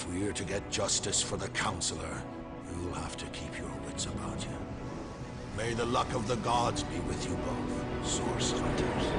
If we're to get justice for the Counselor, you'll have to keep your wits about you. May the luck of the gods be with you both, Source Hunters.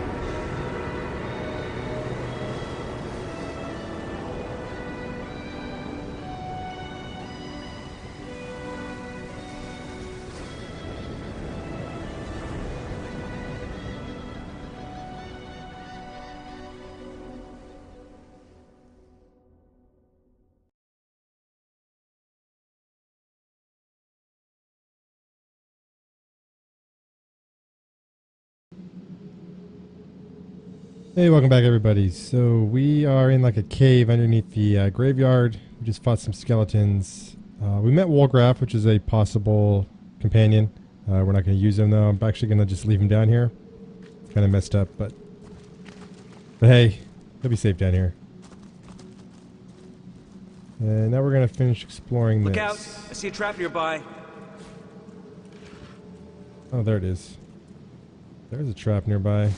Hey, welcome back everybody. So we are in like a cave underneath the graveyard. We just fought some skeletons. We met Wolgraff, which is a possible companion. We're not going to use him though. I'm actually going to just leave him down here. Kind of messed up, but hey, he'll be safe down here. And now we're going to finish exploring this. Look out! I see a trap nearby. Oh, there it is. There's a trap nearby.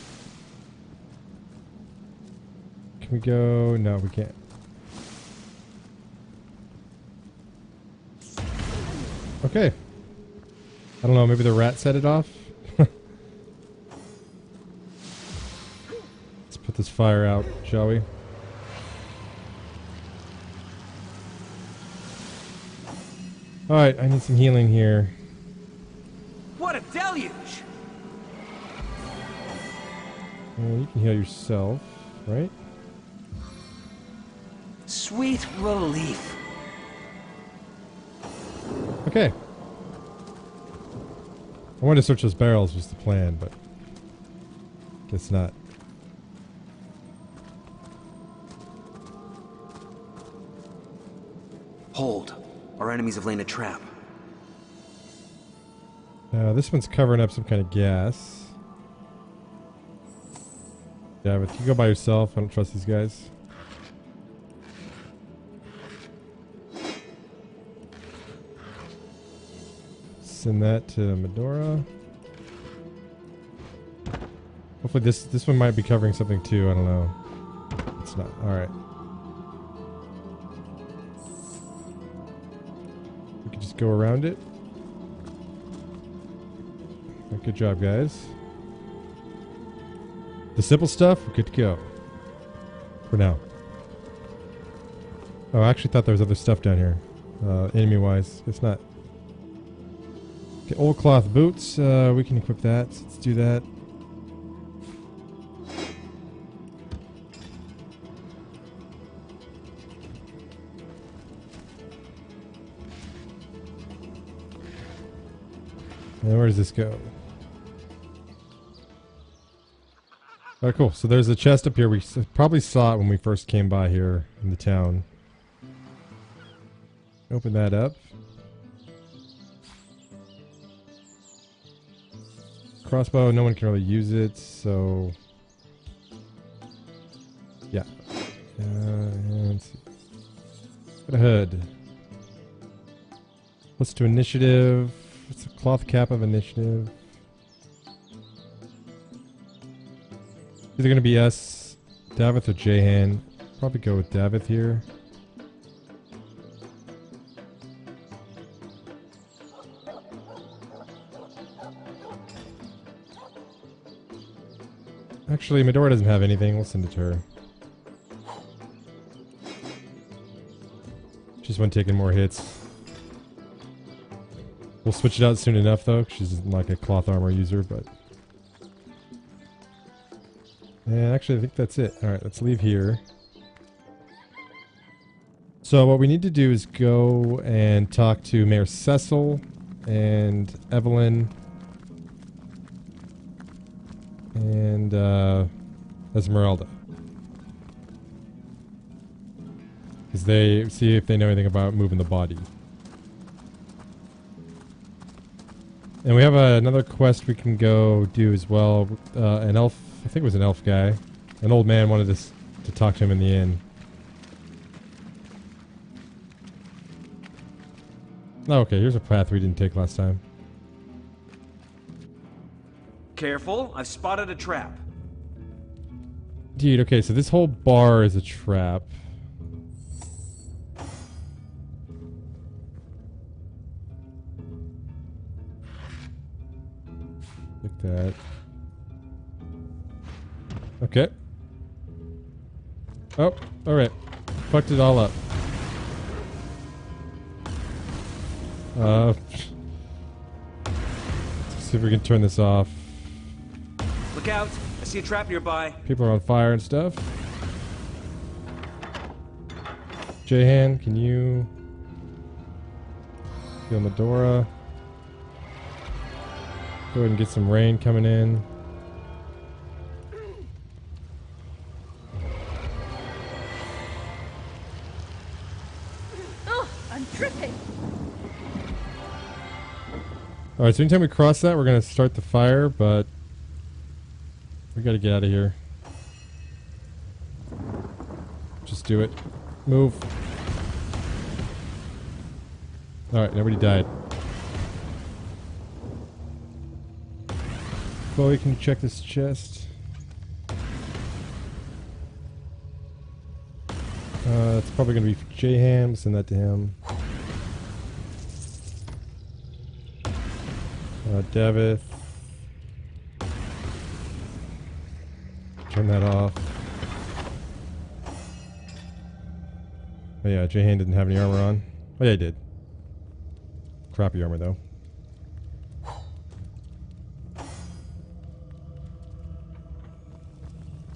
Can we go? No, we can't. Okay. I don't know, maybe the rat set it off? Let's put this fire out, shall we? Alright, I need some healing here. What a deluge! You can heal yourself, right? Sweet relief. Okay. I wanted to search those barrels was the plan, but guess not. Hold. Our enemies have laid a trap. This one's covering up some kind of gas. Yeah, but you go by yourself. I don't trust these guys. Send that to Medora. Hopefully this one might be covering something too. I don't know. It's not. All right. We could just go around it. Good job, guys. The simple stuff, we're good to go. For now. Oh, I actually thought there was other stuff down here. Enemy-wise. It's not. Okay, old cloth boots. We can equip that. Let's do that. And where does this go? Alright, cool. So there's a chest up here. We probably saw it when we first came by here in the town. Open that up. Crossbow, no one can really use it, so... yeah. And let's see. Got a hood. Plus 2 initiative. What's the cloth cap of initiative? Either going to be us, Davith, or Jahan. Probably go with Davith here. Actually, Medora doesn't have anything. We'll send it to her. She's one taking more hits. We'll switch it out soon enough, though. She's like a cloth armor user, but... yeah, actually, I think that's it. Alright, let's leave here. So what we need to do is go and talk to Mayor Cecil and Evelyn and Esmeralda. Because they see if they know anything about moving the body. And we have another quest we can go do as well. An elf, I think it was an elf guy. An old man wanted us to talk to him in the inn. Oh, okay, here's a path we didn't take last time. Careful, I've spotted a trap. Dude, okay, so this whole bar is a trap. Like that. Okay. Oh, alright. Fucked it all up. Let's see if we can turn this off. Look out! I see a trap nearby. People are on fire and stuff. J-Han, can you heal Medora? Go ahead and get some rain coming in. Oh, I'm tripping. Alright, so anytime we cross that, we're going to start the fire, but we got to get out of here. Just do it. Move. Alright, nobody died. Chloe, can you check this chest? It's probably going to be for J-Ham. Send that to him. Davith. Turn that off. Oh yeah, J-Han didn't have any armor on. Oh yeah, he did. Crappy armor though.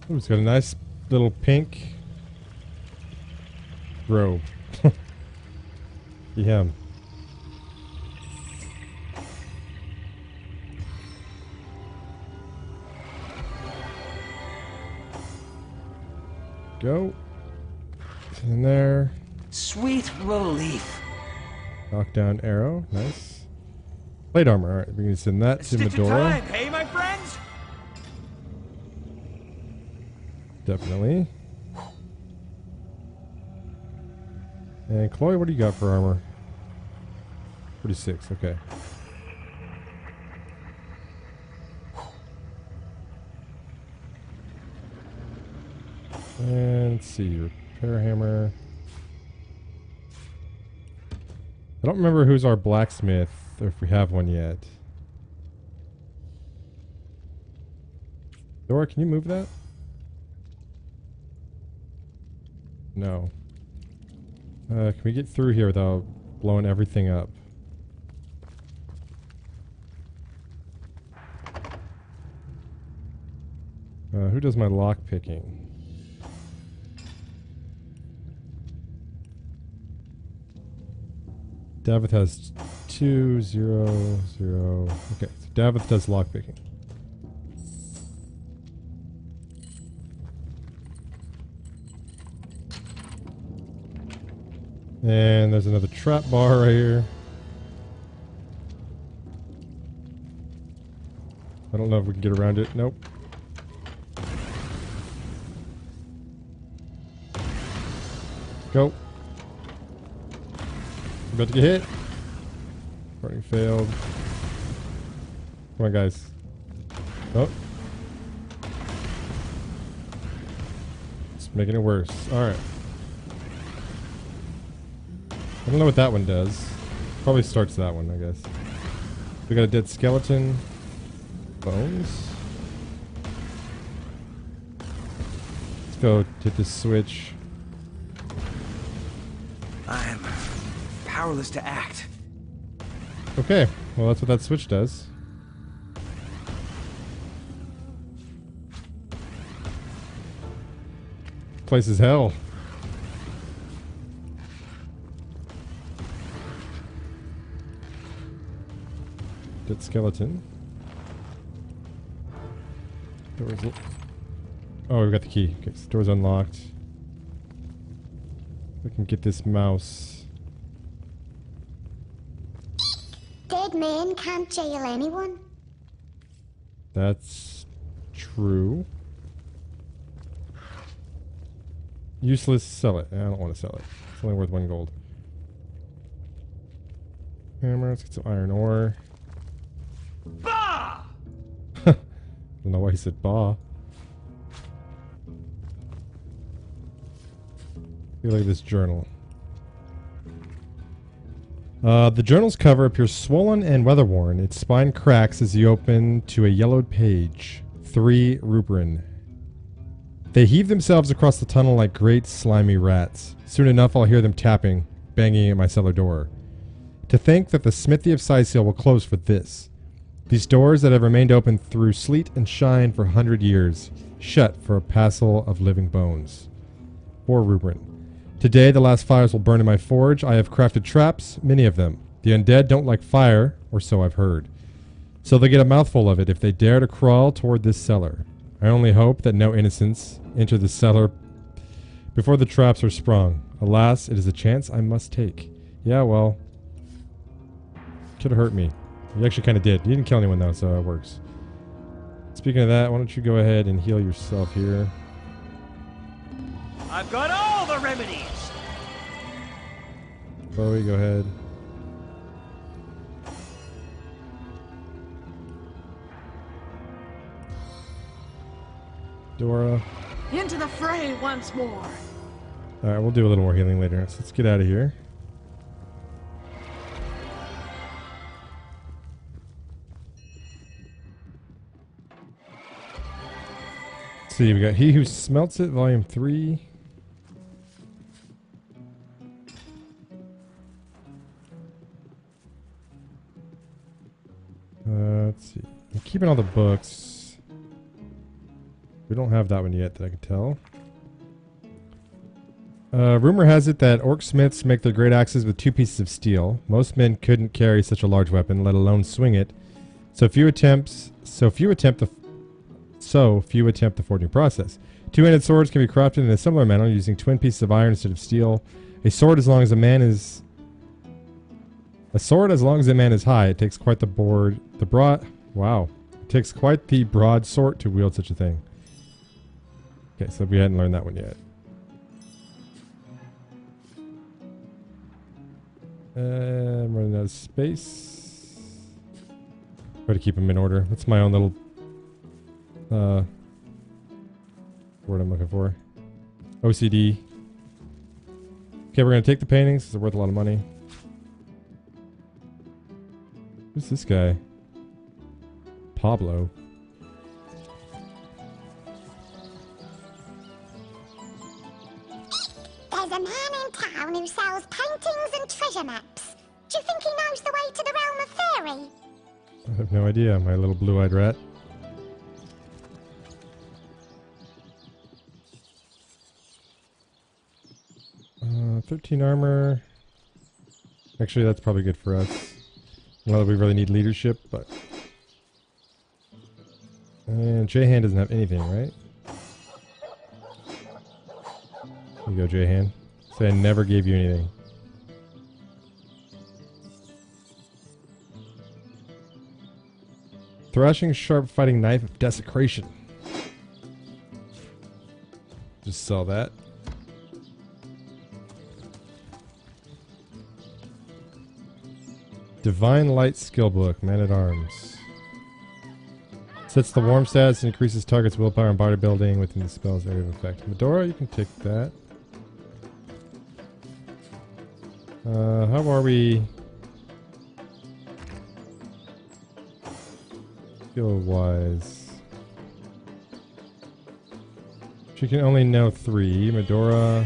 Ooh, it's got a nice little pink robe. Yeah. Go. In there. Sweet relief. Knockdown arrow. Nice. Plate armor. Alright, we can send that to Stitch of Medora. time, hey my friends? Definitely. And Chloe, what do you got for armor? 46, okay. And let's see, repair hammer. I don't remember who's our blacksmith, or if we have one yet. Dora, can you move that? No. Can we get through here without blowing everything up? Who does my lock picking? Davith has 2, 0, 0. Okay, so Davith does lock picking. And there's another trap bar right here. I don't know if we can get around it. Nope. Go. About to get hit. Party failed. Come on, guys. Oh. It's making it worse. Alright. I don't know what that one does. Probably starts that one, I guess. We got a dead skeleton. Bones. Let's go hit this switch. I'm powerless to act. Okay, well that's what that switch does. Place is hell. Dead skeleton. Oh, we got the key. Okay, so door's unlocked. We can get this mouse. Dead men can't jail anyone. That's true. Useless, sell it. I don't want to sell it. It's only worth 1 gold. Hammer, let's get some iron ore. Bah! I don't know why he said bah. Look at this journal. The journal's cover appears swollen and weather-worn. Its spine cracks as you open to a yellowed page. 3 Rubrin. They heave themselves across the tunnel like great slimy rats. Soon enough, I'll hear them tapping, banging at my cellar door. To think that the smithy of Siseal will close for this. These doors that have remained open through sleet and shine for 100 years, shut for a passel of living bones. 4 Rubrin. Today, the last fires will burn in my forge. I have crafted traps, many of them. The undead don't like fire, or so I've heard. So they'll get a mouthful of it if they dare to crawl toward this cellar. I only hope that no innocents enter the cellar before the traps are sprung. Alas, it is a chance I must take. Yeah, well, could have hurt me. You actually kind of did. You didn't kill anyone, though, so it works. Speaking of that, why don't you go ahead and heal yourself here. I've got all the remedies! Bowie, go ahead. Dora. Into the fray once more. Alright, we'll do a little more healing later. So let's get out of here. Let's see, we got He Who Smelts It, Volume 3. Let's see. I'm keeping all the books. We don't have that one yet that I can tell. Rumor has it that orc smiths make their great axes with 2 pieces of steel. Most men couldn't carry such a large weapon, let alone swing it. So few attempt the forging process. 2-handed swords can be crafted in a similar manner using twin pieces of iron instead of steel. A sword as long as a man is high. It takes quite the broad sword to wield such a thing. Okay, so we hadn't learned that one yet. I'm running out of space. Try to keep them in order. That's my own little word I'm looking for. OCD. Okay, we're gonna take the paintings. They're worth a lot of money. Who's this guy? Pablo. There's a man in town who sells paintings and treasure maps. Do you think he knows the way to the realm of fairy? I have no idea, my little blue-eyed rat. Uh, 13 armor. Actually, that's probably good for us. Not that we really need leadership, but... And J-Han doesn't have anything, right? Here you go, J-Han. Say I never gave you anything. Thrashing sharp fighting knife of desecration. Just sell that. Divine Light skill book, man at arms. Sets the warm status and increases target's willpower and body building within the spell's area of effect. Medora, you can take that. How are we? Skill wise. She can only know 3. Medora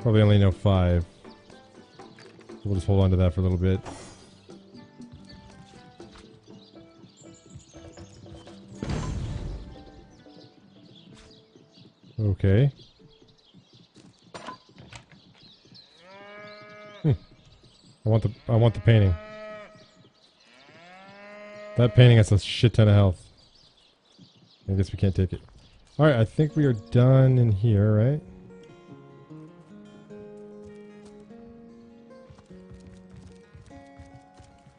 probably only know 5. We'll just hold on to that for a little bit. Okay. I want the painting. That painting has a shit ton of health. I guess we can't take it. Alright, I think we are done in here, right?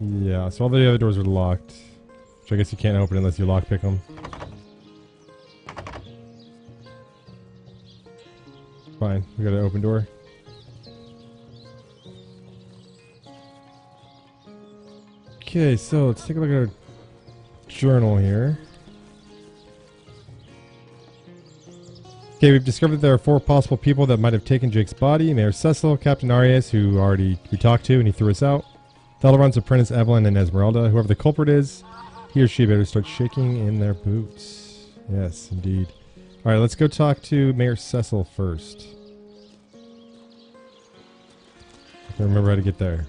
Yeah, so all the other doors are locked. Which I guess you can't open unless you lockpick them. Fine, we got an open door. Okay, so let's take a look at our journal here. Okay, we've discovered that there are 4 possible people that might have taken Jake's body. Mayor Cecil, Captain Arias, who we talked to and he threw us out. Thalaron's apprentice Evelyn and Esmeralda. Whoever the culprit is, he or she better start shaking in their boots. Yes, indeed. Alright, let's go talk to Mayor Cecil first. I can't remember how to get there.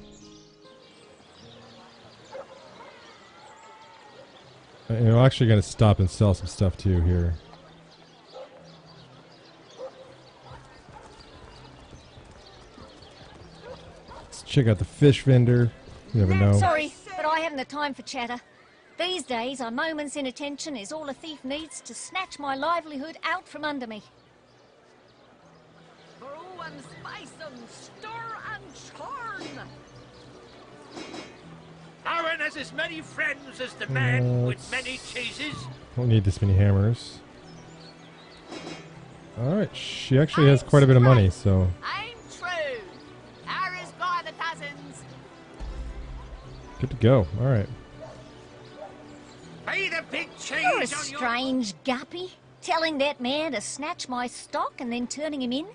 And we're actually going to stop and sell some stuff too here. Let's check out the fish vendor. You never know. Sorry, but I haven't the time for chatter. These days, a moment's inattention is all a thief needs to snatch my livelihood out from under me. Brew and spice and stir and churn. Aaron has as many friends as the man with many cheeses. Don't need this many hammers. Alright, she actually has quite a bit of money, so... I'm true. Harris by the dozens. Good to go. Alright. Pay the big cheese You're a on your... strange guppy, telling that man to snatch my stock and then turning him in.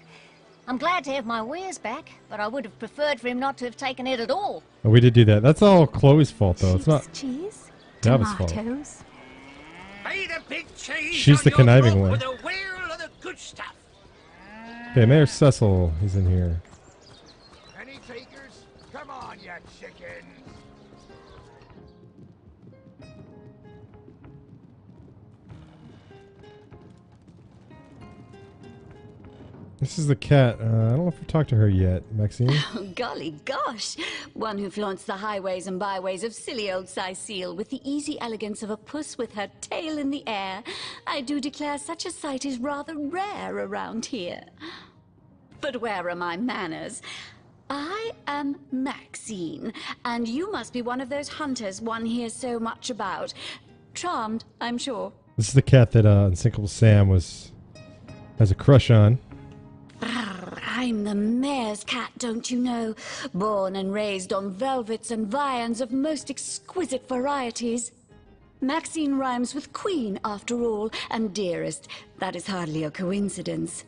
I'm glad to have my wares back, but I would have preferred for him not to have taken it at all. Oh, we did do that. That's all Chloe's fault, though. It's not cheese, Davos' fault. tomatoes. Pay the big cheese She's on the your conniving drunk one. with a wheel of the good stuff. Okay, Mayor Cecil, he's in here. Any takers? Come on, you chickens. This is the cat. I don't know if we've talked to her yet. Maxine? Oh, golly gosh. One who flaunts the highways and byways of silly old Cecile with the easy elegance of a puss with her tail in the air. I do declare such a sight is rather rare around here. But where are my manners? I am Maxine, and you must be one of those hunters one hears so much about. Charmed, I'm sure. This is the cat that Unsinkable Sam has a crush on. I'm the mayor's cat, don't you know? Born and raised on velvets and viands of most exquisite varieties. Maxine rhymes with queen, after all, and dearest. That is hardly a coincidence.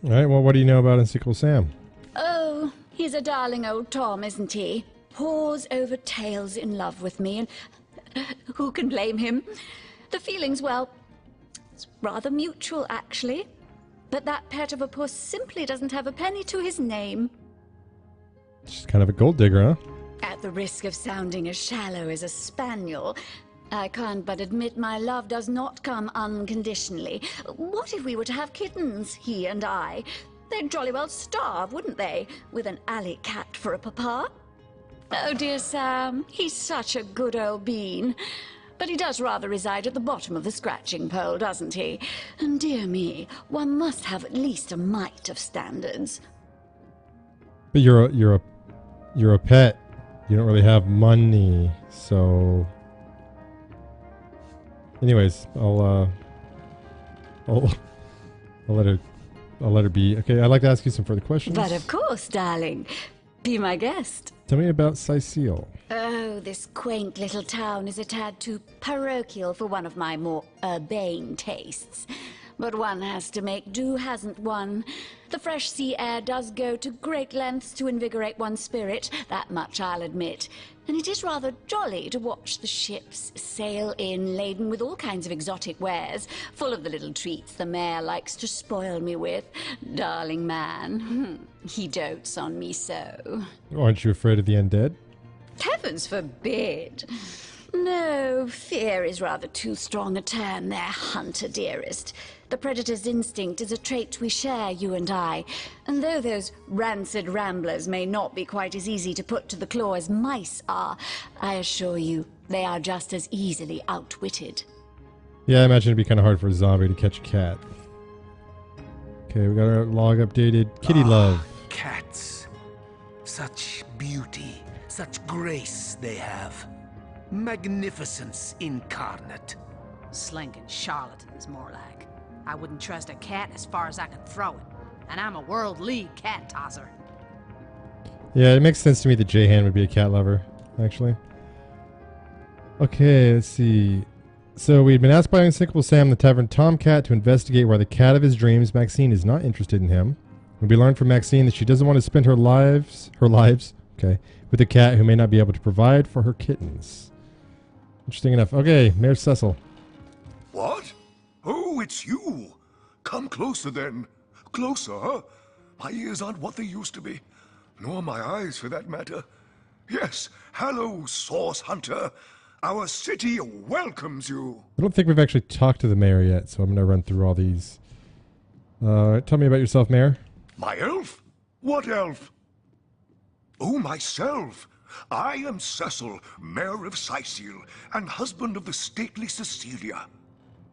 All right, well, what do you know about Unsinkable Sam? Oh, he's a darling old Tom, isn't he? Paws over tails in love with me, and who can blame him? The feeling's, well, it's rather mutual, actually. But that pet of a puss simply doesn't have a penny to his name. She's kind of a gold digger, huh? At the risk of sounding as shallow as a spaniel, I can't but admit my love does not come unconditionally. What if we were to have kittens, he and I? They'd jolly well starve, wouldn't they, with an alley cat for a papa? Oh, dear Sam, he's such a good old bean. But he does rather reside at the bottom of the scratching pole, doesn't he? And dear me, one must have at least a mite of standards. But you're a pet. You don't really have money, so. Anyways, I'll let her be. Okay, I'd like to ask you some further questions. But of course, darling. Be my guest. Tell me about Cecile. Oh, this quaint little town is a tad too parochial for one of my more urbane tastes. But one has to make do, hasn't one? The fresh sea air does go to great lengths to invigorate one's spirit, that much I'll admit. And it is rather jolly to watch the ships sail in laden with all kinds of exotic wares, full of the little treats the mayor likes to spoil me with. Darling man, he dotes on me so. Aren't you afraid of the undead? Heavens forbid! No, fear is rather too strong a term there, hunter dearest. The predator's instinct is a trait we share, you and I. And though those rancid ramblers may not be quite as easy to put to the claw as mice are, I assure you, they are just as easily outwitted. Yeah, I imagine it'd be kind of hard for a zombie to catch a cat. Okay, we got our log updated. Kitty love. Cats. Such beauty, such grace they have. Magnificence incarnate. Slinking charlatans, more like. I wouldn't trust a cat as far as I could throw it. And I'm a world league cat tosser. Yeah, it makes sense to me that Jahan would be a cat lover, actually. Okay, let's see. So we had been asked by Unsinkable Sam, the Tavern Tomcat, to investigate why the cat of his dreams, Maxine, is not interested in him. And we learned from Maxine that she doesn't want to spend her lives, okay, with a cat who may not be able to provide for her kittens. Interesting enough. Okay, Mayor Cecil. What? Oh, it's you. Come closer then. Closer, huh? My ears aren't what they used to be. Nor my eyes, for that matter. Yes, hello, Source Hunter. Our city welcomes you. I don't think we've actually talked to the mayor yet, so I'm going to run through all these. Tell me about yourself, Mayor. My elf? What elf? Oh, myself. I am Cecil, Mayor of Sicil, and husband of the stately Cecilia.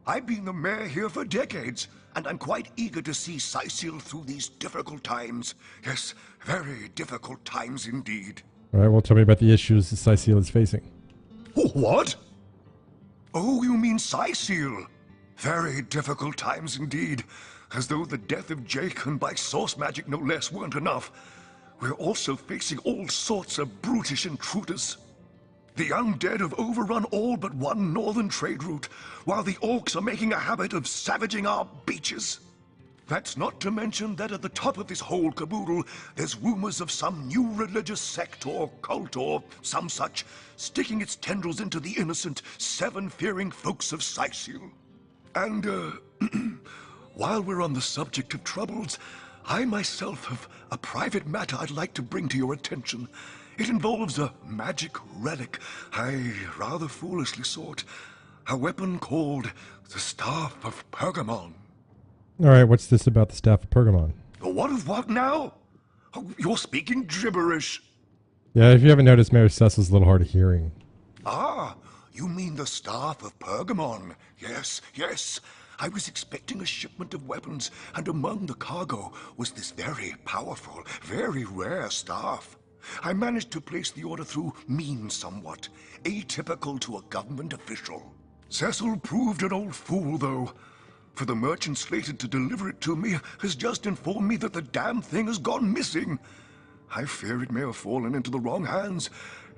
I've been the mayor here for decades, and I'm quite eager to see Sicil through these difficult times. Yes, very difficult times indeed. All right, well, tell me about the issues that Sicil is facing. What? Oh, you mean Sicil? Very difficult times indeed. As though the death of Jake, and by source magic no less, weren't enough. We're also facing all sorts of brutish intruders. The undead have overrun all but one northern trade route, while the orcs are making a habit of savaging our beaches. That's not to mention that at the top of this whole caboodle, there's rumors of some new religious sect or cult or some such, sticking its tendrils into the innocent, seven-fearing folks of Sicil. And, while we're on the subject of troubles, I myself have a private matter I'd like to bring to your attention. It involves a magic relic I rather foolishly sought, a weapon called the Staff of Pergamon. All right, what's this about the Staff of Pergamon? What of what now? Oh, you're speaking gibberish. Yeah, if you haven't noticed, Mayor Cecil's a little hard of hearing. Ah, you mean the Staff of Pergamon? Yes, yes. I was expecting a shipment of weapons, and among the cargo was this very powerful, very rare staff. I managed to place the order through means somewhat, atypical to a government official. Cecil proved an old fool, though, for the merchant slated to deliver it to me has just informed me that the damn thing has gone missing. I fear it may have fallen into the wrong hands,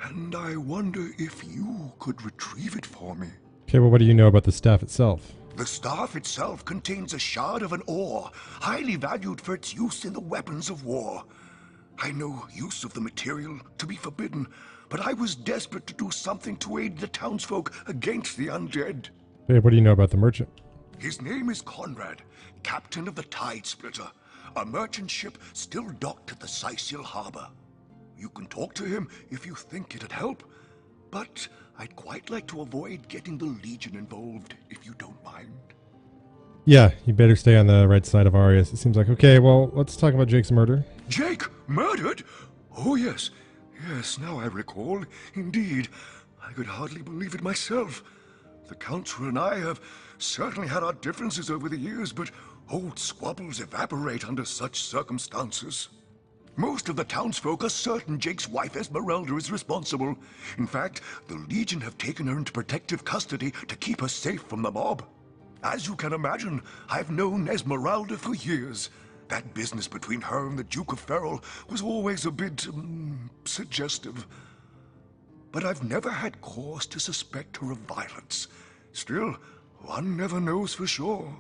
and I wonder if you could retrieve it for me. Okay, well, what do you know about the staff itself? The staff itself contains a shard of an ore, highly valued for its use in the weapons of war. I know use of the material to be forbidden, but I was desperate to do something to aid the townsfolk against the undead. Hey, what do you know about the merchant? His name is Conrad, captain of the Tide Splitter, a merchant ship still docked at the Sicil harbor. You can talk to him if you think it'd help, but I'd quite like to avoid getting the Legion involved, if you don't mind. Yeah, you better stay on the right side of Arius. It seems like, okay, well, let's talk about Jake's murder. Jake? Murdered? Oh, yes. Yes, now I recall. Indeed. I could hardly believe it myself. The Council and I have certainly had our differences over the years, but old squabbles evaporate under such circumstances. Most of the townsfolk are certain Jake's wife Esmeralda is responsible. In fact, the Legion have taken her into protective custody to keep her safe from the mob. As you can imagine, I've known Esmeralda for years. That business between her and the Duke of Ferrol was always a bit, suggestive. But I've never had cause to suspect her of violence. Still, one never knows for sure.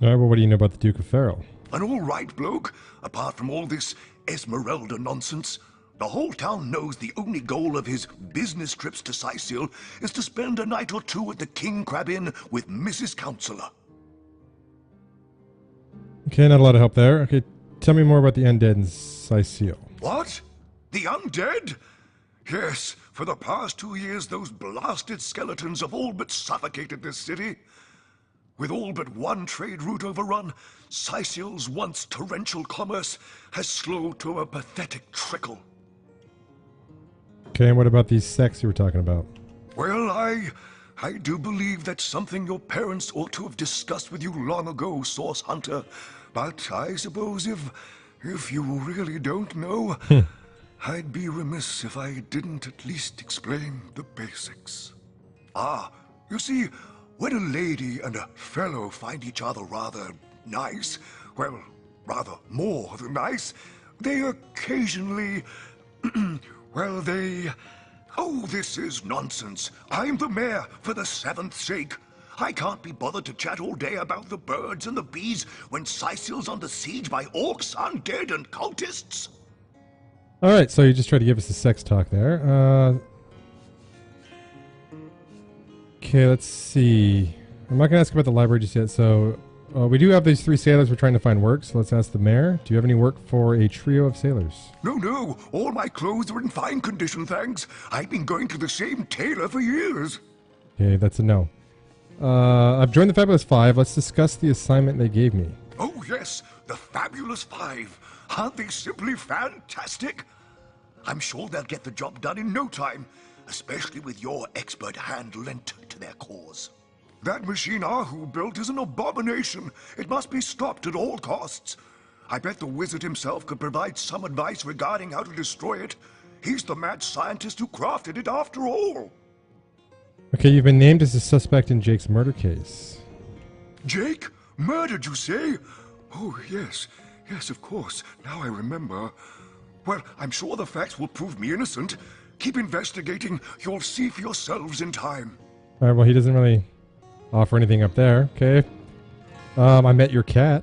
All right, well, what do you know about the Duke of Ferrol? An all-right bloke, apart from all this Esmeralda nonsense. The whole town knows the only goal of his business trips to Sicil is to spend a night or two at the King Crab Inn with Mrs. Counselor. Okay, not a lot of help there. Okay, tell me more about the undead in Sicil. What? The undead? Yes, for the past 2 years those blasted skeletons have all but suffocated this city. With all but one trade route overrun, Sicil's once torrential commerce has slowed to a pathetic trickle. Okay, and what about these sects you were talking about? Well, I do believe that's something your parents ought to have discussed with you long ago, Source Hunter. But I suppose if you really don't know, I'd be remiss if I didn't at least explain the basics. Ah, you see, when a lady and a fellow find each other rather nice, well, rather more than nice, they occasionally, well, they Oh, this is nonsense. I'm the mayor for the 7th sake. I can't be bothered to chat all day about the birds and the bees when Sicil's under siege by orcs, undead, and cultists. Alright, so you just tried to give us a sex talk there. Okay, let's see. I'm not going to ask about the library just yet, so we do have these 3 sailors we're trying to find work, so let's ask the mayor. Do you have any work for a trio of sailors? No. All my clothes are in fine condition, thanks. I've been going to the same tailor for years. Okay, that's a no. I've joined the Fabulous 5. Let's discuss the assignment they gave me. Oh, yes, the Fabulous 5. Aren't they simply fantastic? I'm sure they'll get the job done in no time, especially with your expert hand lent to their cause. That machine Ahu built is an abomination. It must be stopped at all costs. I bet the wizard himself could provide some advice regarding how to destroy it. He's the mad scientist who crafted it after all. Okay, you've been named as a suspect in Jake's murder case. Jake? Murdered, you say? Oh, yes. Yes, of course. Now I remember. Well, I'm sure the facts will prove me innocent. Keep investigating. You'll see for yourselves in time. Alright, well, he doesn't really offer anything up there. Okay. I met your cat.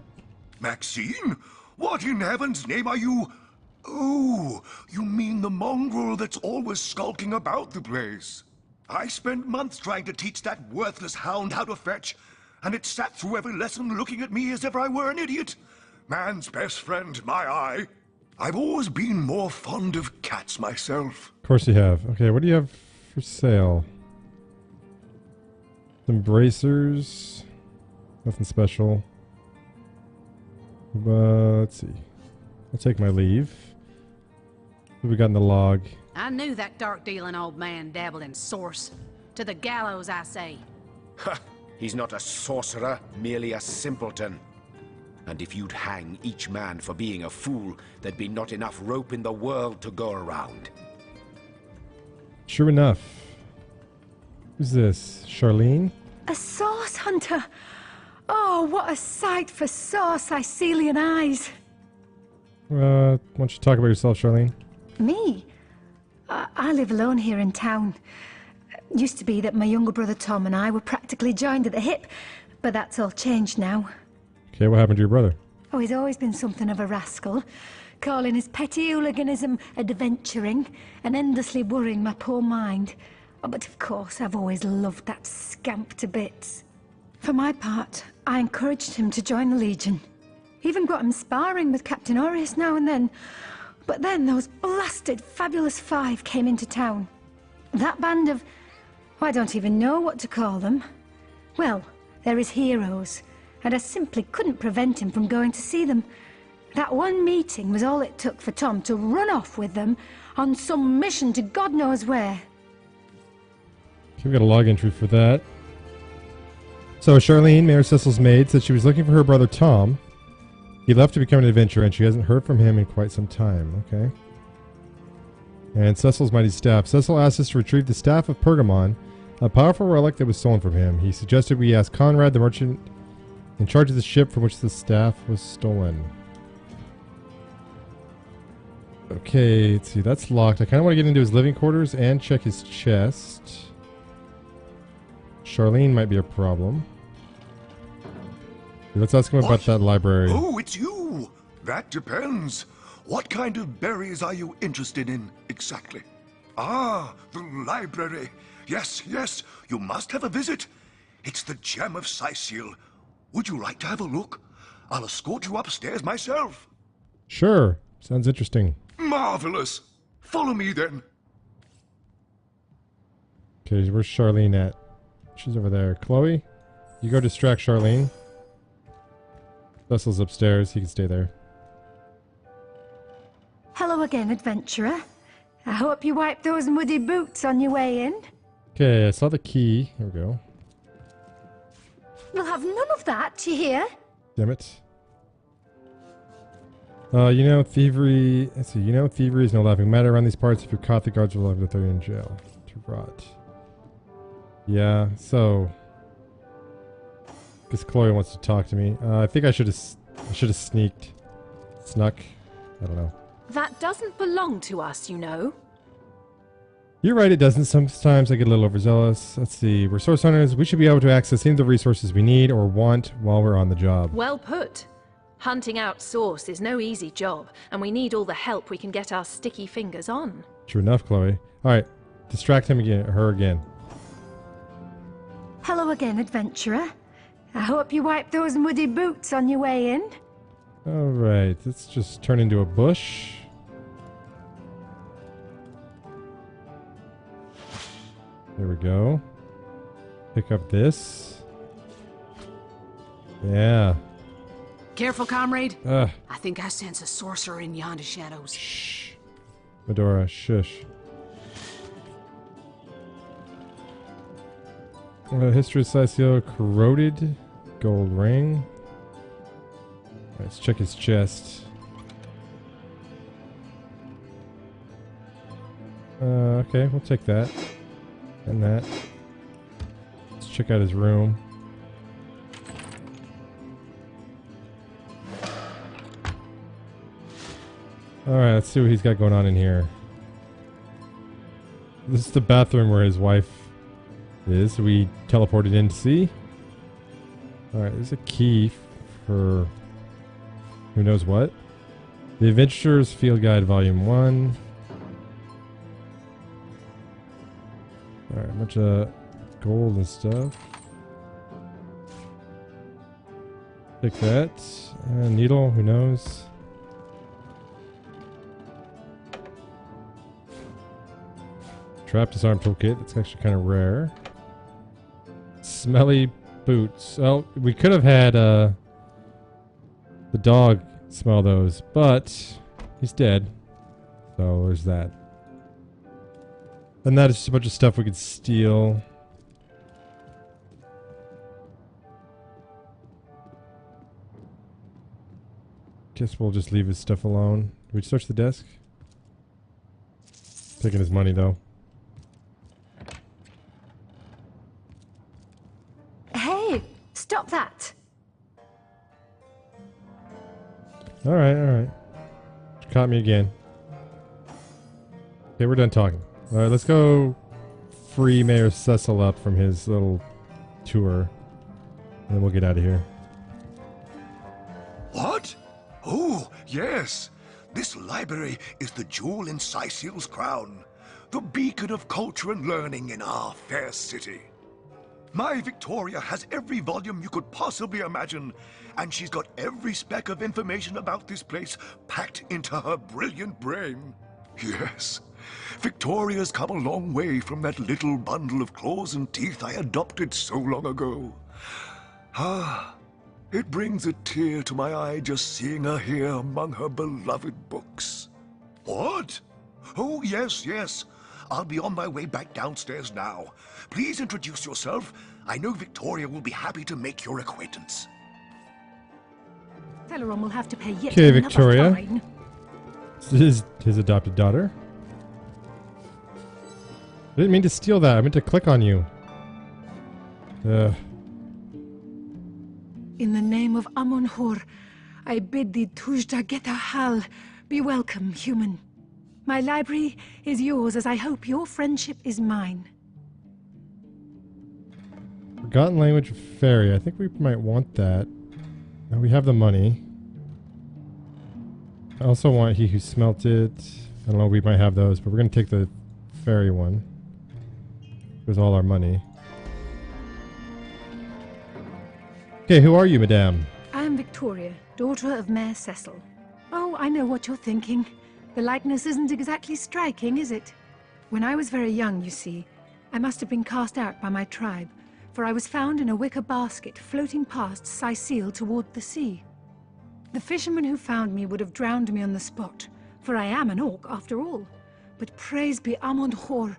Maxine? What in heaven's name are you? Oh, you mean the mongrel that's always skulking about the place. I spent months trying to teach that worthless hound how to fetch, and it sat through every lesson looking at me as if I were an idiot. Man's best friend, my eye. I've always been more fond of cats myself. Of course you have. Okay, what do you have for sale? Some bracers. Nothing special. Let's see. I'll take my leave. What we got in the log? I knew that dark-dealing old man dabbled in source. To the gallows, I say. Ha! He's not a sorcerer, merely a simpleton. And if you'd hang each man for being a fool, there'd be not enough rope in the world to go around. Sure enough. Who's this? Charlene? A sauce hunter! Oh, what a sight for sore Sicilian eyes! Why don't you talk about yourself, Charlene? Me? I live alone here in town. Used to be that my younger brother Tom and I were practically joined at the hip, but that's all changed now. Okay, what happened to your brother? Oh, he's always been something of a rascal, calling his petty hooliganism adventuring and endlessly worrying my poor mind. Oh, but of course, I've always loved that scamp to bits. For my part, I encouraged him to join the Legion. Even got him sparring with Captain Aureus now and then. But then those blasted Fabulous 5 came into town. That band of... I don't even know what to call them. Well, they're his heroes, and I simply couldn't prevent him from going to see them. That one meeting was all it took for Tom to run off with them on some mission to God knows where. Okay, we got a log entry for that. So Charlene, Mayor Cecil's maid, said she was looking for her brother Tom. He left to become an adventurer, and she hasn't heard from him in quite some time. Okay. And Cecil's mighty staff. Cecil asked us to retrieve the staff of Pergamon, a powerful relic that was stolen from him. He suggested we ask Conrad, the merchant in charge of the ship from which the staff was stolen. Okay, let's see. That's locked. I kind of want to get into his living quarters and check his chest. Charlene might be a problem. Let's ask him about that library. Oh, it's you! That depends. What kind of berries are you interested in, exactly? Ah, the library. Yes, you must have a visit. It's the gem of Sicil. Would you like to have a look? I'll escort you upstairs myself. Sure. Sounds interesting. Marvelous. Follow me, then. Okay, where's Charlene at? She's over there. Chloe, you go distract Charlene. Cecil's upstairs. He can stay there. Hello again, adventurer. I hope you wiped those muddy boots on your way in. Okay, I saw the key. Here we go. We'll have none of that, you hear? Damn it. You know, thievery... Let's see. You know, thievery is no laughing matter around these parts. If you're caught, the guards will likely throw you in jail. To rot. Yeah, so... Guess Chloe wants to talk to me. I think I should have sneaked. Snuck. I don't know. That doesn't belong to us, you know. You're right, it doesn't. Sometimes I get a little overzealous. Let's see. We're source hunters. We should be able to access any of the resources we need or want while we're on the job. Well put. Hunting out source is no easy job, and we need all the help we can get our sticky fingers on. True enough, Chloe. Alright, distract him again, her again. Hello again, adventurer. I hope you wiped those muddy boots on your way in. Alright, let's just turn into a bush. There we go. Pick up this. Yeah. Careful, comrade. Ugh. I think I sense a sorcerer in yonder shadows. Shh. Medora, shush. History of Sisio, corroded. Gold ring. Let's check his chest. Okay, we'll take that. And that. Let's check out his room. Alright, let's see what he's got going on in here. This is the bathroom where his wife is. We teleported in to see. Alright, there's a key for who knows what. The Adventurer's Field Guide Volume 1. Alright, a bunch of gold and stuff. Take that. Needle, who knows? Trap disarm toolkit, that's actually kind of rare. Smelly boots. Oh, we could have had the dog smell those, but he's dead. So there's that. And that is just a bunch of stuff we could steal. Guess we'll just leave his stuff alone. Did we search the desk? Taking his money though. Hey, stop that. Alright, alright. Caught me again. Okay, we're done talking. Alright, let's go free Mayor Cecil up from his little tour. And then we'll get out of here. What? Oh, yes. This library is the jewel in Sisyl's crown. The beacon of culture and learning in our fair city. My Victoria has every volume you could possibly imagine, and she's got every speck of information about this place packed into her brilliant brain. Yes, Victoria's come a long way from that little bundle of claws and teeth I adopted so long ago. Ah, it brings a tear to my eye just seeing her here among her beloved books. What? Oh, yes, yes. I'll be on my way back downstairs now. Please introduce yourself. I know Victoria will be happy to make your acquaintance. Celeron will have to pay yet Okay, another Victoria. fine. This is his adopted daughter. I didn't mean to steal that. I meant to click on you. In the name of Amon-Hor, I bid thee Tujda Geta Hal. Be welcome, human. My library is yours, as I hope your friendship is mine. Forgotten language of fairy. I think we might want that. Now we have the money. I also want he who smelt it. I don't know, we might have those, but we're going to take the fairy one. With all our money. Okay, who are you, madame? I am Victoria, daughter of Mayor Cecil. Oh, I know what you're thinking. The likeness isn't exactly striking, is it? When I was very young, you see, I must have been cast out by my tribe, for I was found in a wicker basket floating past Sisyl toward the sea. The fisherman who found me would have drowned me on the spot, for I am an orc after all. But praise be Amon-Hor,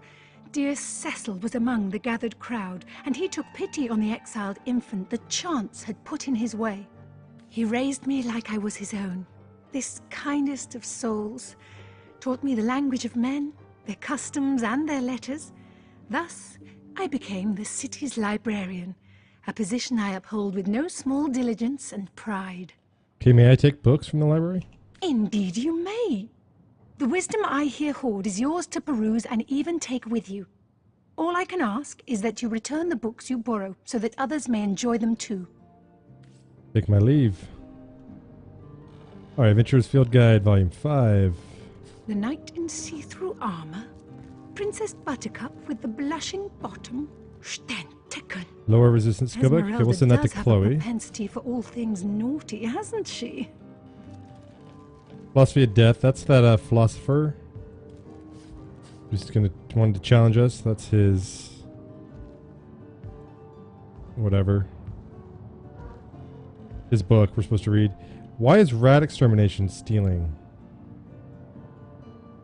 dear Cecil was among the gathered crowd, and he took pity on the exiled infant that chance had put in his way. He raised me like I was his own. This kindest of souls taught me the language of men, their customs and their letters. Thus, I became the city's librarian, a position I uphold with no small diligence and pride. Okay, may I take books from the library? Indeed you may. The wisdom I here hoard is yours to peruse and even take with you. All I can ask is that you return the books you borrow so that others may enjoy them too. Take my leave. Alright, Adventurer's Field Guide, Volume 5. The knight in see-through armor, Princess Buttercup with the blushing bottom, Stentiken. Lower resistance skillbook. Okay, we'll send that to Esmeralda does have a Chloe. propensity for all things naughty, hasn't she? Philosophy of Death. That's that philosopher. Just wanted to challenge us. That's his... whatever. His book we're supposed to read. Why is rat extermination stealing?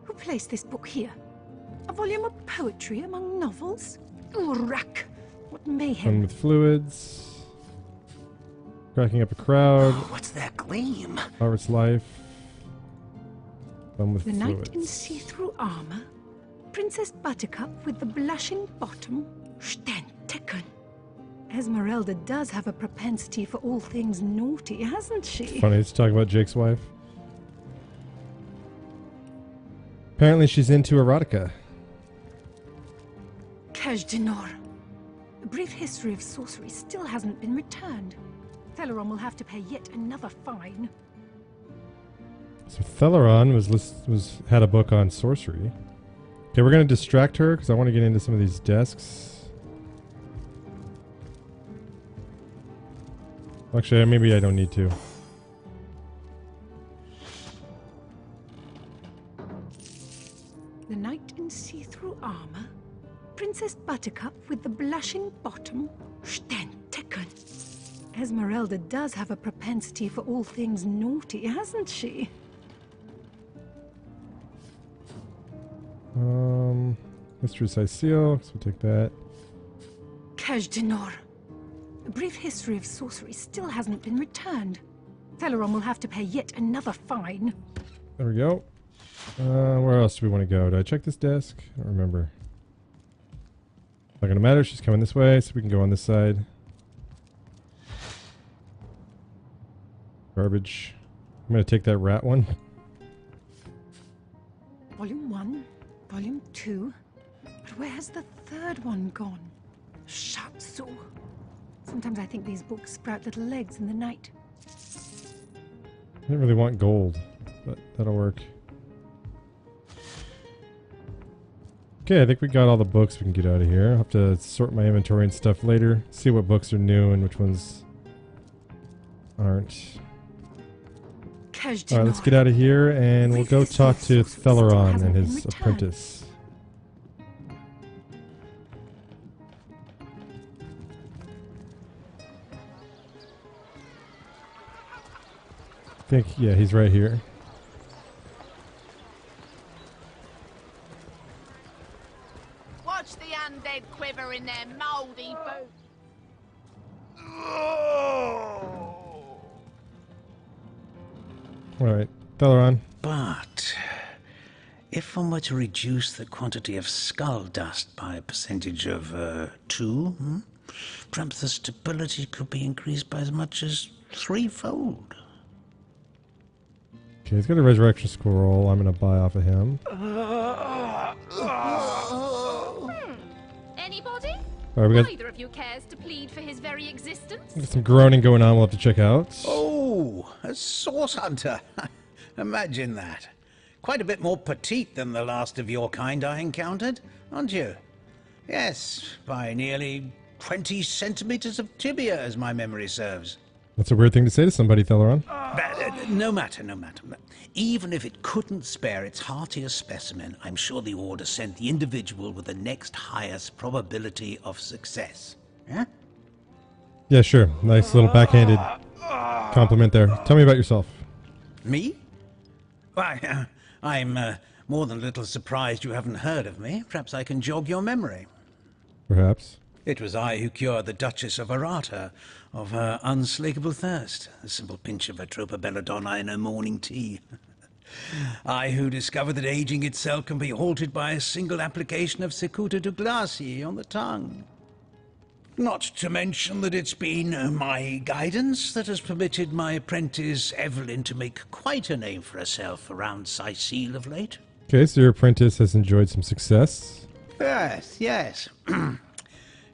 Who placed this book here? A volume of poetry among novels? Urak! What mayhem! Fun with fluids. Cracking up a crowd. Oh, what's that gleam? Harvest life. Fun with The fluids. knight in see-through armor, Princess Buttercup with the blushing bottom, Stentiken. Esmeralda does have a propensity for all things naughty, hasn't she? Funny to talk about Jake's wife. Apparently she's into erotica. Kajdanor. A brief history of sorcery still hasn't been returned. Theleron will have to pay yet another fine. So Theleron had a book on sorcery. Okay, we're going to distract her because I want to get into some of these desks. Actually, maybe I don't need to. The knight in see-through armor, Princess Buttercup with the blushing bottom, Stentiken. Esmeralda does have a propensity for all things naughty, hasn't she? Mistress Seal, so we'll take that. Kajdanor. A brief history of sorcery still hasn't been returned. Theleron will have to pay yet another fine. There we go. Where else do we want to go? Did I check this desk? I don't remember. Not gonna matter, she's coming this way, so we can go on this side. Garbage. I'm gonna take that rat one. Volume 1, Volume 2. But where has the third one gone? Shatsu. Sometimes I think these books sprout little legs in the night. I didn't really want gold, but that'll work. Okay, I think we got all the books we can get out of here. I'll have to sort my inventory and stuff later. See what books are new and which ones aren't. Alright, let's get out of here and we'll go talk to Theleron and his apprentice. I think, yeah, he's right here. Watch the undead quiver in their mouldy boots. Alright, Theleron. But if one were to reduce the quantity of skull dust by a percentage of 2, perhaps the stability could be increased by as much as 3-fold. Okay, he's got a resurrection scroll. I'm going to buy off of him. Anybody? Alright, we got Neither of you cares to plead for his very existence? some groaning going on we'll have to check out. Oh, a source hunter. Imagine that. Quite a bit more petite than the last of your kind I encountered, aren't you? Yes, by nearly 20 centimeters of tibia, as my memory serves. That's a weird thing to say to somebody, Theleron. No matter. Even if it couldn't spare its heartiest specimen, I'm sure the Order sent the individual with the next highest probability of success. Yeah? Yeah, sure. Nice little backhanded compliment there. Tell me about yourself. Me? Why, I'm more than a little surprised you haven't heard of me. Perhaps I can jog your memory. Perhaps. It was I who cured the Duchess of Arata of her unslakable thirst. A simple pinch of Atropa belladonna in her morning tea. I who discovered that aging itself can be halted by a single application of Cicuta Douglasii on the tongue. Not to mention that it's been my guidance that has permitted my apprentice Evelyn to make quite a name for herself around Sicile of late. Okay, so your apprentice has enjoyed some success. Yes, yes.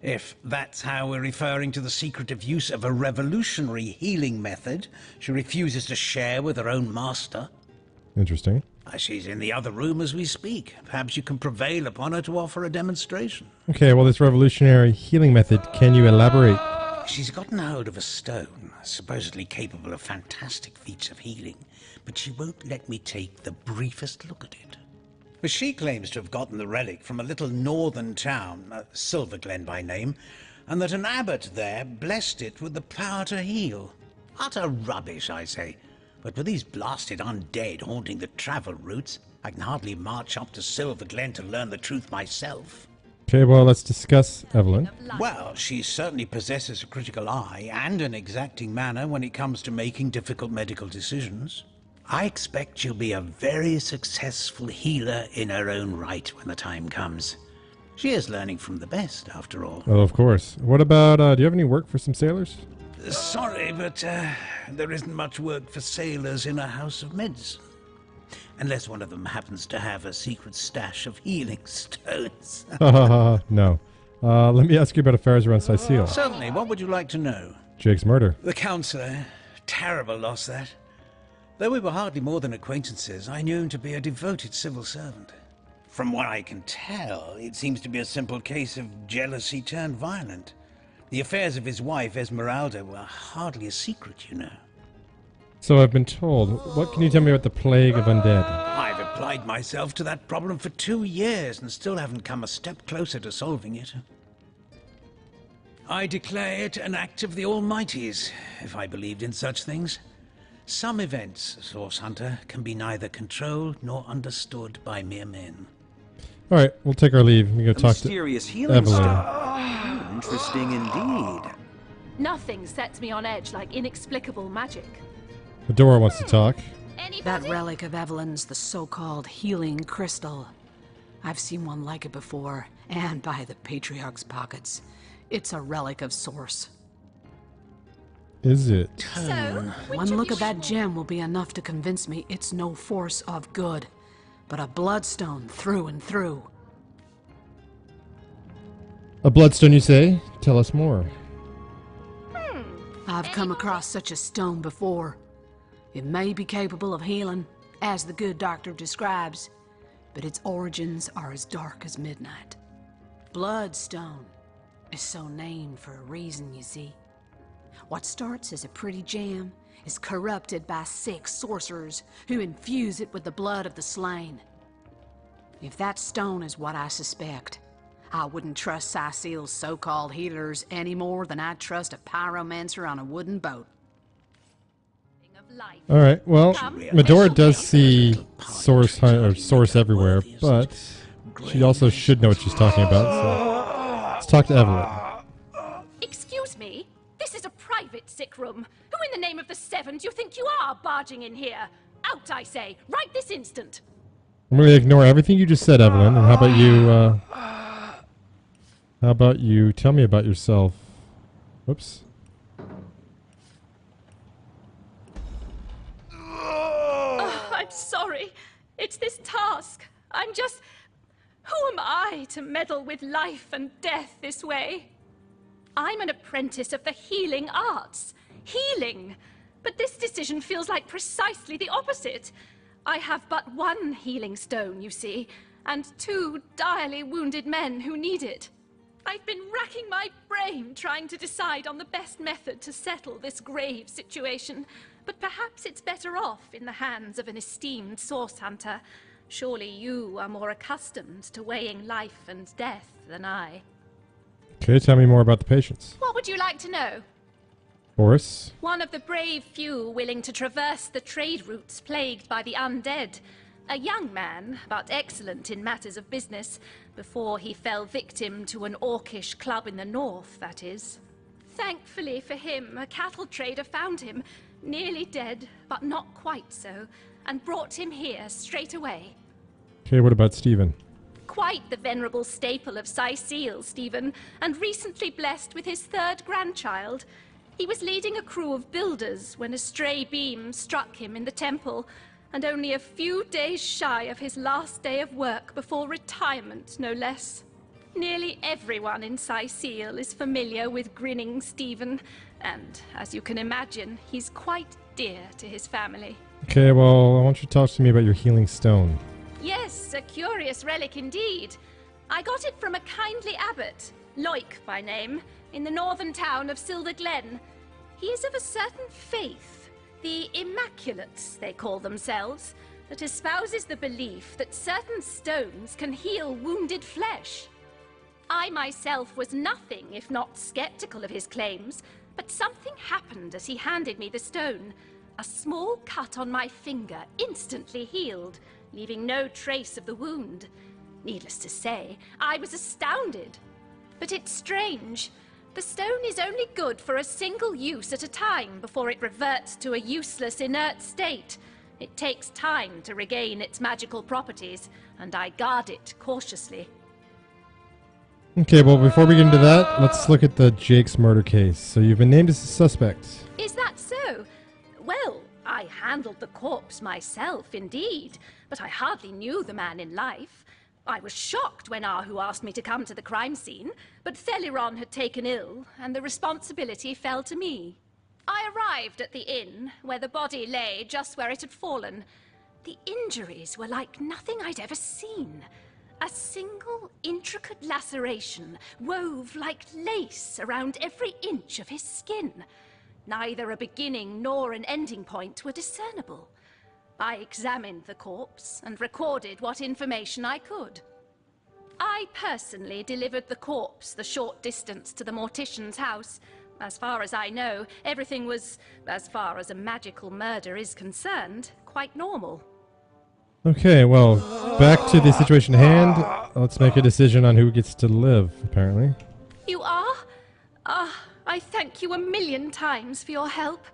If that's how we're referring to the secretive use of a revolutionary healing method she refuses to share with her own master. Interesting. She's in the other room as we speak. Perhaps you can prevail upon her to offer a demonstration. Okay, well, this revolutionary healing method, can you elaborate? She's gotten hold of a stone, supposedly capable of fantastic feats of healing, but she won't let me take the briefest look at it. But she claims to have gotten the relic from a little northern town, Silverglen by name, and that an abbot there blessed it with the power to heal. Utter rubbish, I say. But with these blasted undead haunting the travel routes, I can hardly march up to Silverglen to learn the truth myself. Okay, well, let's discuss Evelyn. Well, she certainly possesses a critical eye and an exacting manner when it comes to making difficult medical decisions. I expect she'll be a very successful healer in her own right when the time comes. She is learning from the best, after all. Oh, of course. What about, do you have any work for some sailors? Sorry, but there isn't much work for sailors in a house of medicine. Unless one of them happens to have a secret stash of healing stones. No. Let me ask you about affairs around Sicile. Certainly. What would you like to know? Jake's murder. The counselor. Terrible loss, that. Though we were hardly more than acquaintances, I knew him to be a devoted civil servant. From what I can tell, it seems to be a simple case of jealousy turned violent. The affairs of his wife, Esmeralda, were hardly a secret, you know. So I've been told. What can you tell me about the plague of undead? I've applied myself to that problem for 2 years and still haven't come a step closer to solving it. I declare it an act of the Almighty's, if I believed in such things. Some events, Source Hunter, can be neither controlled nor understood by mere men. All right, we'll take our leave. We go talk to mysterious healing Evelyn. stuff. Interesting indeed. Nothing sets me on edge like inexplicable magic. Adora wants to talk. That relic of Evelyn's the so-called healing crystal. I've seen one like it before, and by the Patriarch's pockets. It's a relic of Source. Is it? So, one look at that gem will be enough to convince me it's no force of good, but a bloodstone through and through. A bloodstone, you say? Tell us more. I've come across such a stone before. It may be capable of healing, as the good doctor describes, but its origins are as dark as midnight. Bloodstone is so named for a reason, you see. What starts as a pretty gem is corrupted by sick sorcerers who infuse it with the blood of the slain. If that stone is what I suspect, I wouldn't trust Sicile's so-called healers any more than I'd trust a pyromancer on a wooden boat. All right. Well, Medora does see source everywhere, but she also should know what she's talking about. So let's talk to Evelyn. Excuse me? This is a private sick room. Who in the name of the Seven do you think you are barging in here? Out, I say, right this instant. I'm going to ignore everything you just said, Evelyn. And how about you tell me about yourself? Whoops. Oh, I'm sorry. It's this task. I'm just... Who am I to meddle with life and death this way? I'm an apprentice of the healing arts. Healing! But this decision feels like precisely the opposite. I have but one healing stone, you see, and 2 direly wounded men who need it. I've been racking my brain trying to decide on the best method to settle this grave situation, but perhaps it's better off in the hands of an esteemed source hunter. Surely you are more accustomed to weighing life and death than I. Okay, tell me more about the patients. What would you like to know? Boris? One of the brave few willing to traverse the trade routes plagued by the undead. A young man, but excellent in matters of business, before he fell victim to an orcish club in the north, that is. Thankfully for him, a cattle trader found him, nearly dead, but not quite so, and brought him here straight away. Okay, what about Stephen? quite the venerable staple of Seal, Stephen, and recently blessed with his 3rd grandchild. He was leading a crew of builders when a stray beam struck him in the temple, and only a few days shy of his last day of work before retirement, no less. Nearly everyone in Seal is familiar with Grinning Stephen, and as you can imagine, he's quite dear to his family. Okay, well, I want you to talk to me about your healing stone. Yes, a curious relic indeed. I got it from a kindly abbot, Loic by name, in the northern town of Silver Glen. He is of a certain faith, the Immaculates, they call themselves, that espouses the belief that certain stones can heal wounded flesh. I myself was nothing if not skeptical of his claims, but something happened as he handed me the stone. A small cut on my finger instantly healed, leaving no trace of the wound. Needless to say, I was astounded. But it's strange. The stone is only good for a single use at a time before it reverts to a useless, inert state. It takes time to regain its magical properties, and I guard it cautiously. Okay, well, before we get into that, let's look at the Jake's murder case. So you've been named as a suspect. Is that so? Well, I handled the corpse myself, indeed, but I hardly knew the man in life. I was shocked when Ahu asked me to come to the crime scene, but Theliron had taken ill, and the responsibility fell to me. I arrived at the inn, where the body lay just where it had fallen. The injuries were like nothing I'd ever seen. A single intricate laceration wove like lace around every inch of his skin. Neither a beginning nor an ending point were discernible. I examined the corpse and recorded what information I could. I personally delivered the corpse the short distance to the mortician's house. As far as I know, everything was, as far as a magical murder is concerned, quite normal. Okay, well, back to the situation at hand. Let's make a decision on who gets to live, apparently. You are? I thank you a million times for your help.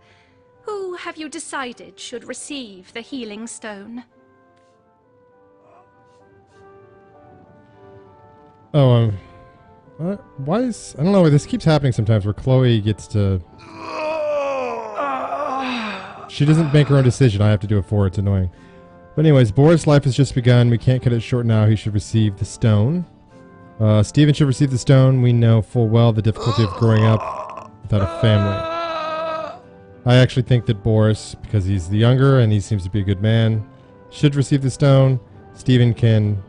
Who have you decided should receive the healing stone? Oh, why is... I don't know, this keeps happening sometimes where Chloe gets to... She doesn't make her own decision, I have to do it for her, it's annoying. But anyways, Boris' life has just begun. We can't cut it short now. He should receive the stone. Stephen should receive the stone. We know full well the difficulty of growing up without a family. I actually think that Boris, because he's the younger and he seems to be a good man, should receive the stone. Stephen can...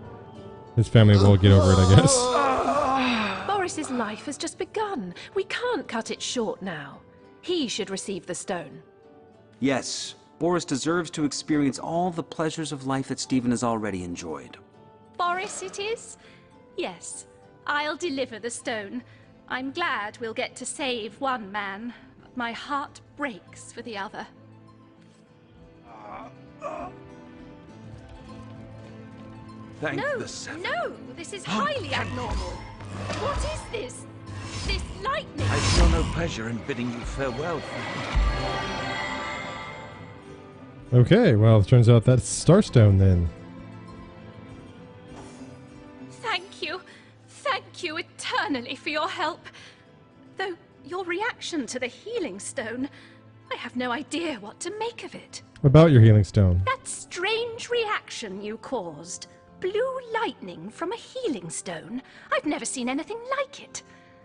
His family will get over it, I guess. Boris's life has just begun. We can't cut it short now. He should receive the stone. Yes, Boris deserves to experience all the pleasures of life that Stephen has already enjoyed. Boris it is? Yes, I'll deliver the stone. I'm glad we'll get to save one man, but my heart breaks for the other. Thank No, the Seven. no, this is highly abnormal. What is this? This lightning? I feel no pleasure in bidding you farewell, friend. Okay, well, it turns out that's Starstone then. Thank you eternally for your help. Though your reaction to the healing stone, I have no idea what to make of it. About your healing stone. That strange reaction you caused. Blue lightning from a healing stone. I've never seen anything like it.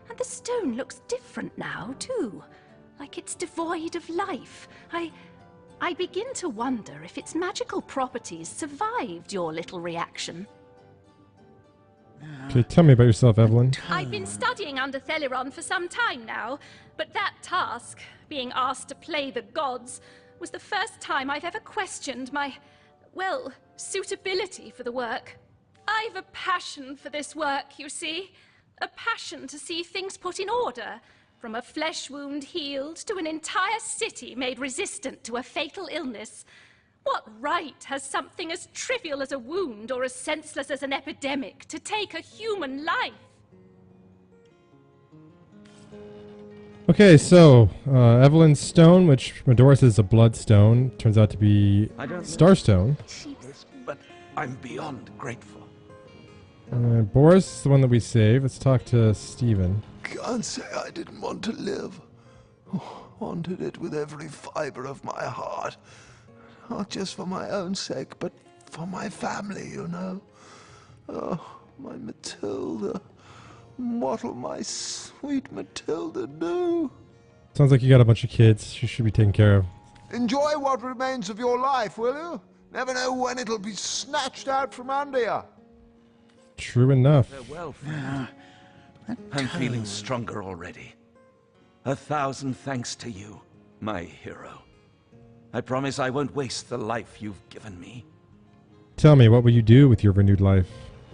And the stone looks different now, too. Like it's devoid of life. I begin to wonder if its magical properties survived your little reaction. Okay, tell me about yourself, Evelyn. I've been studying under Theliron for some time now, but that task, being asked to play the gods, was the first time I've ever questioned my, well, suitability for the work. I've a passion for this work, you see. A passion to see things put in order, from a flesh wound healed to an entire city made resistant to a fatal illness. What right has something as trivial as a wound or as senseless as an epidemic to take a human life? Okay, so Evelyn's stone, which Medora says is a bloodstone, turns out to be Starstone. But I'm beyond grateful. Boris is the one that we saved. Let's talk to Stephen. Can't say I didn't want to live. Wanted it with every fiber of my heart. Not just for my own sake, but for my family, you know. Oh, my Matilda. What'll my sweet Matilda do? Sounds like you got a bunch of kids. She should be taken care of. Enjoy what remains of your life, will you? Never know when it'll be snatched out from under you. True enough. Farewell, friend. I'm feeling stronger already. 1,000 thanks to you, my hero. I promise I won't waste the life you've given me. Tell me, what will you do with your renewed life?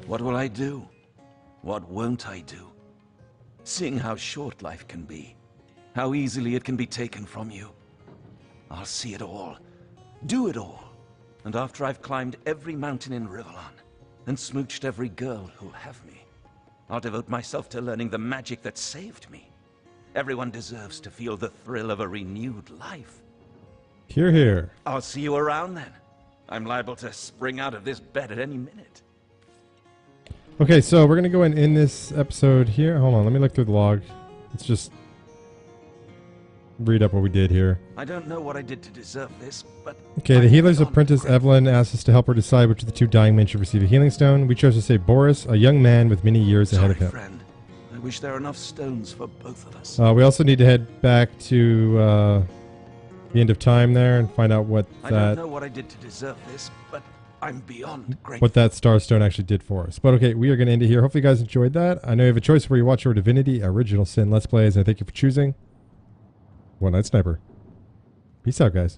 What will I do? What won't I do? Seeing how short life can be, how easily it can be taken from you. I'll see it all, do it all, and after I've climbed every mountain in Rivalon, and smooched every girl who'll have me, I'll devote myself to learning the magic that saved me. Everyone deserves to feel the thrill of a renewed life. Hear, hear. I'll see you around then. I'm liable to spring out of this bed at any minute. Okay, so we're going to go and end this episode here. Hold on, let me look through the log. Let's just read up what we did here. I don't know what I did to deserve this, but... Okay, the healer's apprentice Evelyn asked us to help her decide which of the two dying men should receive a healing stone. We chose to save Boris, a young man with many years ahead of him. Friend. I wish there were enough stones for both of us. We also need to head back to the end of time there and find out what I don't know what I did to deserve this, but I'm beyond grateful. What that star stone actually did for us. But okay, we are going to end it here. Hopefully you guys enjoyed that. I know you have a choice where you watch your Divinity Original Sin Let's Plays, and I thank you for choosing One Night Sniper. Peace out, guys.